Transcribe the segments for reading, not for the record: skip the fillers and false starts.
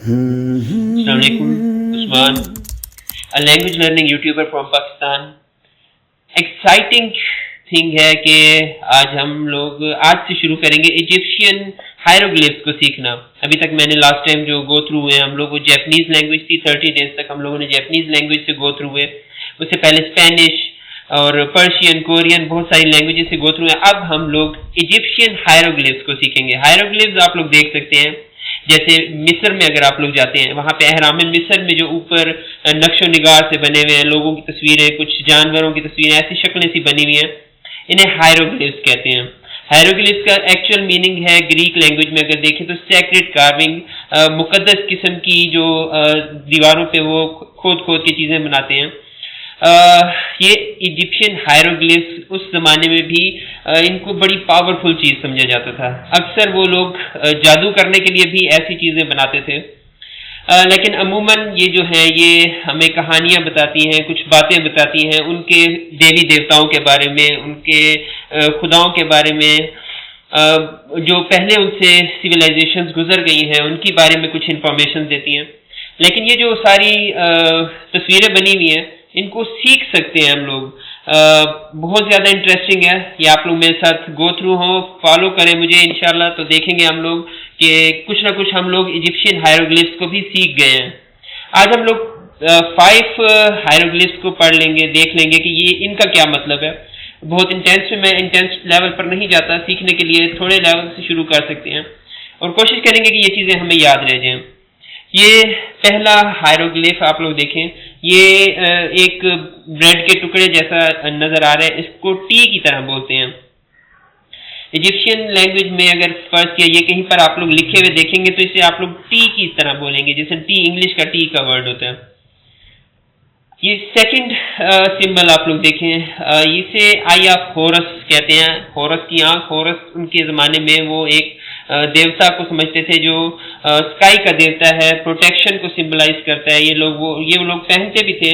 अस्सलाम वालेकुम, Usman, a language learning YouTuber from Pakistan. Exciting thing है कि आज हम लोग आज से शुरू करेंगे इजिप्शियन हायरोग्लिफ्स को सीखना। अभी तक मैंने लास्ट टाइम जो गो थ्रू हुए हम लोग वो जैपनीज लैंग्वेज थी। 30 डेज तक हम लोगों ने जैपनीज लैंग्वेज से गो थ्रू हुए। उससे पहले स्पेनिश और पर्शियन, कोरियन, बहुत सारी लैंग्वेजेस से गो थ्रू है। अब हम लोग इजिप्शियन हायरोग्लिफ्स को सीखेंगे। हायरोग्लिफ्स आप लोग देख सकते हैं, जैसे मिस्र में अगर आप लोग जाते हैं, वहां पे अहराम मिस्र में जो ऊपर नक्शो निगार से बने हुए हैं, लोगों की तस्वीरें, कुछ जानवरों की तस्वीरें, ऐसी शक्लें सी बनी हुई हैं, इन्हें हायरोग्लिफ्स कहते हैं। हायरोग्लिफ्स का एक्चुअल मीनिंग है ग्रीक लैंग्वेज में अगर देखें तो सैक्रेड कार्विंग, मुकद्दस किस्म की जो दीवारों पे वो खोद खोद की चीजें बनाते हैं। ये इजिप्शियन हायरोग्लिफ्स उस जमाने में भी इनको बड़ी पावरफुल चीज समझा जाता था। अक्सर वो लोग जादू करने के लिए भी ऐसी चीजें बनाते थे। लेकिन अमूमन ये जो है ये हमें कहानियां बताती हैं, कुछ बातें बताती हैं उनके देवी देवताओं के बारे में, उनके खुदाओं के बारे में, जो पहले उनसे सिविलाइजेशंस गुजर गई हैं उनकी बारे में कुछ इंफॉर्मेशन देती हैं। लेकिन ये जो सारी तस्वीरें बनी हुई हैं इनको सीख सकते हैं हम लोग। बहुत ज़्यादा इंटरेस्टिंग है ये। आप लोग मेरे साथ गो थ्रू हो, फॉलो करें मुझे इंशाल्लाह, तो देखेंगे हम लोग कि कुछ ना कुछ हम लोग इजिप्शियन हायरोग्लिफ्स को भी सीख गए हैं। आज हम लोग 5 हायरोग्लिफ्स को पढ़ लेंगे, देख लेंगे कि ये इनका क्या मतलब है। बहुत इंटेंस में मैं इंटेंस लेवल पर नहीं जाता, सीखने के लिए थोड़े लेवल से शुरू कर सकते हैं और कोशिश करेंगे कि ये चीज़ें हमें याद रह जाएं। ये पहला हायरोग्लिफ आप लोग देखें, ये एक ब्रेड के टुकड़े जैसा नजर आ रहा है, इसको टी की तरह बोलते हैं। इजिप्शियन लैंग्वेज में अगर फर्स्ट किया ये कहीं पर आप लोग लिखे हुए देखेंगे तो इसे आप लोग टी की तरह बोलेंगे, जैसे टी इंग्लिश का टी का वर्ड होता है। ये सेकंड सिंबल आप लोग देखें, इसे आई ऑफ होरस कहते हैं। होरस की आंख, होरस उनके ज़माने में वो एक देवता को समझते थे जो स्काई का देवता है, प्रोटेक्शन को सिंबलाइज करता है। ये लोग पहनते भी थे।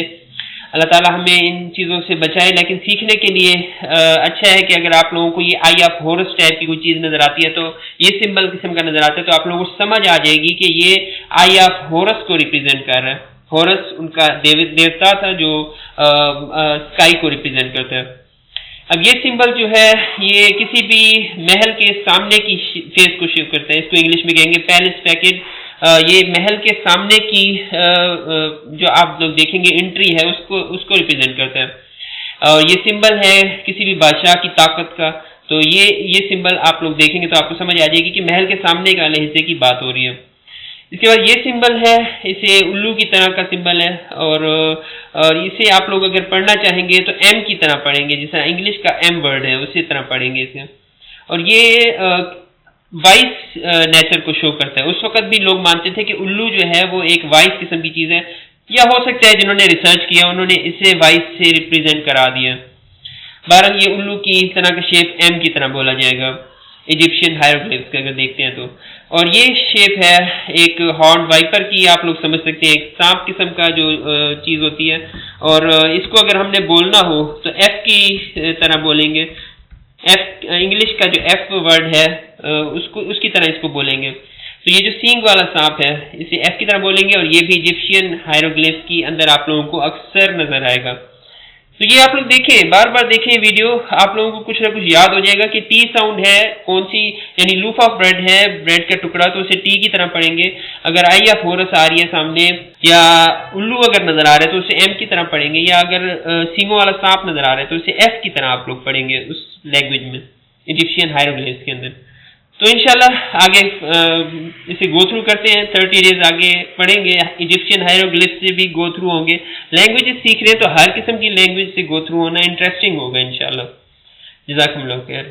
अल्लाह ताला हमें इन चीज़ों से बचाए। लेकिन सीखने के लिए अच्छा है कि अगर आप लोगों को ये आई ऑफ होरस टाइप की कोई चीज़ नज़र आती है, तो ये सिंबल किस्म का नज़र आता है, तो आप लोगों को समझ आ जाएगी कि ये आई ऑफ होरस को रिप्रेजेंट कर रहा है। होरस उनका देवता था जो स्काई को रिप्रेजेंट करता है। अब ये सिंबल जो है ये किसी भी महल के सामने की फेस को शो करता है। इसको इंग्लिश में कहेंगे पैलेस फैकेट। ये महल के सामने की जो आप लोग देखेंगे एंट्री है उसको रिप्रेजेंट करता है। और ये सिंबल है किसी भी बादशाह की ताकत का। तो ये सिंबल आप लोग देखेंगे तो आपको समझ आ जाएगी कि महल के सामने वाले हिस्से की बात हो रही है। इसके बाद ये सिंबल है, इसे उल्लू की तरह का सिंबल है और इसे आप लोग अगर पढ़ना चाहेंगे तो एम की तरह पढ़ेंगे, जैसा इंग्लिश का एम वर्ड है उसी तरह पढ़ेंगे इसे। और ये वाइस नेचर को शो करता है। उस वक्त भी लोग मानते थे कि उल्लू जो है वो एक वाइस किस्म की चीज़ है, या हो सकता है जिन्होंने रिसर्च किया उन्होंने इसे वाइस से रिप्रेजेंट करा दिया। बहरहाल ये उल्लू की तरह का शेप एम की तरह बोला जाएगा इजिप्शियन हायरोग्लिफ्स का अगर देखते हैं तो। और ये शेप है एक हॉर्न वाइपर की, आप लोग समझ सकते हैं, एक सांप किस्म का जो चीज़ होती है। और इसको अगर हमने बोलना हो तो एफ की तरह बोलेंगे। एफ इंग्लिश का जो एफ वर्ड है उसकी तरह इसको बोलेंगे। तो ये जो सींग वाला सांप है इसे एफ की तरह बोलेंगे और ये भी इजिप्शियन हायरोग्लिफ्स की अंदर आप लोगों को अक्सर नजर आएगा। तो ये आप लोग देखें, बार बार देखें वीडियो, आप लोगों को कुछ ना कुछ याद हो जाएगा कि टी साउंड है कौन सी, यानी लूफ ऑफ ब्रेड है, ब्रेड का टुकड़ा, तो उसे टी की तरह पढ़ेंगे। अगर आई ऑफ होरस आ रही है सामने या उल्लू अगर नजर आ रहा है तो उसे एम की तरह पढ़ेंगे, या अगर सींगों वाला सांप नजर आ रहा है तो उसे एफ की तरह आप लोग पढ़ेंगे उस लैंग्वेज में, इजिप्शियन हायरोग्लिफ्स के अंदर। तो इंशाल्लाह आगे इसे गो थ्रू करते हैं। 30 डेज आगे पढ़ेंगे, इजिप्शियन हायरोग्लिफ्स से भी गो थ्रू होंगे। लैंग्वेजेस सीख रहे हैं तो हर किस्म की लैंग्वेज से गो थ्रू होना इंटरेस्टिंग होगा इंशाल्लाह। जज़ाकल्लाह खैर।